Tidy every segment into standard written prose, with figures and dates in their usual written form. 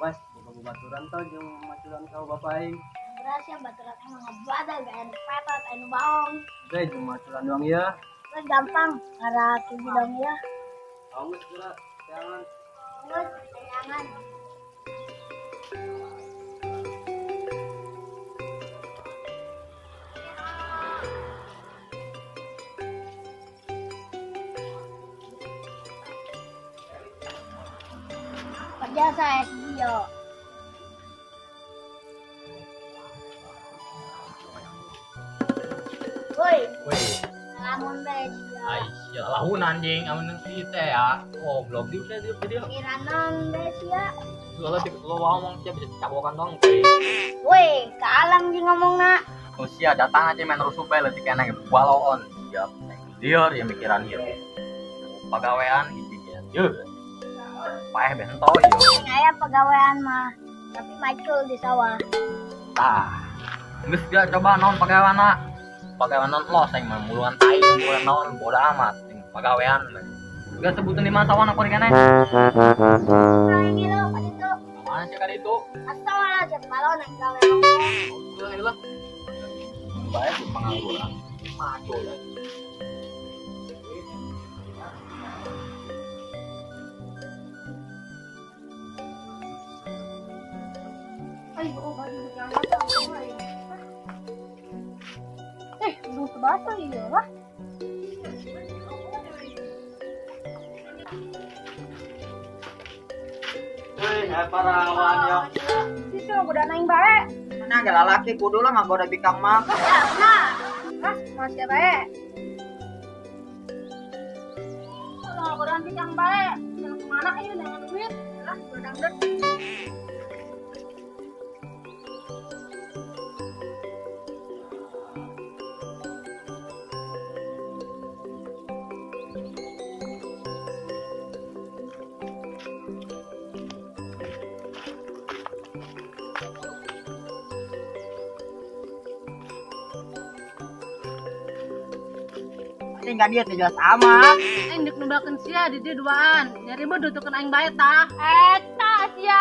Pas bagus baturan tuh jeung baturan kau bapak aing. Berhasil baturan emang ngebadal gak enak petot anu baong. Teh jeung baturan doang ya. Terus gampang cara tujuh dong ya. Awas geura jangan. Terus jangan. Kerja saya dia. Woi, Wih, lamun deh dia. ya lahun anjing, amun si teh ya. Oh, belum di dia. Kiranan deh dia. Lo ngomong siapa bisa cabokan dong. Woi, ke alam sih ngomong nak. Oh sia datang aja main rusuh bae leutik kena baloon. Siap. Dia ya mikiran ieu. Pagawean hiji ya. Yeuh. Paeh bento ieu. Saya pegawaian mah, tapi macul di sawah. Tah. Geus dia coba naon pagaweanna. Pagawean non los aing mah muluan tai muluan naon bodo amat. Pagawean. Geus sebutan di mana sawana aku keneh. Nah ini loh, kan itu. Mana sih kali itu? Asal aja kalau naik gawe. Oh, iya lah. Baik di pengangguran. Macul ya. Ayo, baju jangan apa ya. Belum sebasa iya lah. Parawan yo. Sisi udah naik bae. Mana ge lalaki kudu lah ngagoda bikang mah. Ya, nah. Mas, masih bae. Kalau udah yang bae, yang kemana ini dengan duit? Lah, udah dangdut. Tinggal dia teh jelas amat. Aing dek nudakeun sia di dieu duaan. Nyari mah dudukeun aing bae tah. Eta sia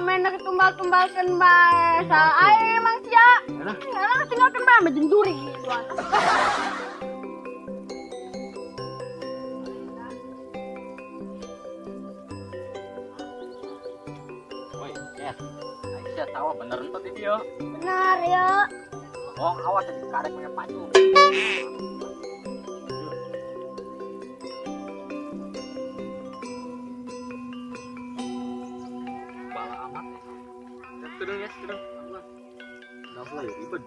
menek tumbal-tumbalkeun bae. Sa aing emang sia. Lah tinggalkeun bae mah jeung duri duaan. Woi, yes. Aisyah tahu bener ente di dia. Benar ya. Oh, awas jadi karek punya pacu. Bala amat. Sedeng ya, sedeng. Enggak boleh ribet.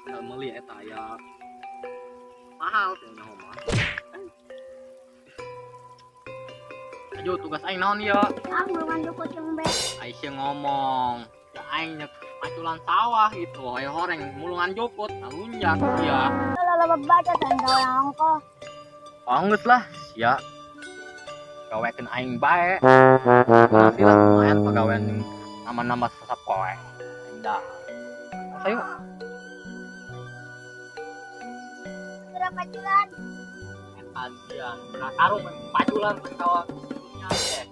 Kita meuli eta ya. Mahal teh nyaho mah. Ayo tugas aing naon ya? Aku belum jukut yang bae. Aisyah ngomong, ya aing nyek maculan sawah itu, ayo horeng mulungan jokot, nalunjak ya. Kalau baca dan gawe angko. Oh geus lah, sia. Gawekeun aing bae. Masih lah lumayan pagawean nambah-nambah sesap kowe. Indah. Ayo. Berapa jalan? Adian, nah karung paculan sawah. Nya teh.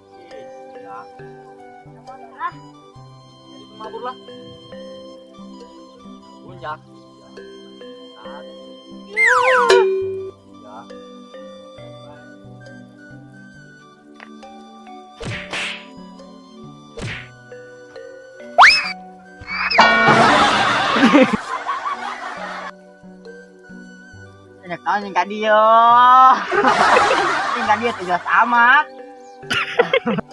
Ya. Boleh lah. Jadi mabur lah. Lunjak. Ya. Ya. Banyak tahu nih ka dia. Tinggal dia teh jelas amat.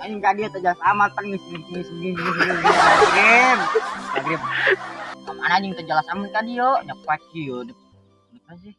Aing ka dia teh jelas amat paling segini. Agrib. Mana anjing teh jelas amat ka dia, nyepak kieu. Apa sih?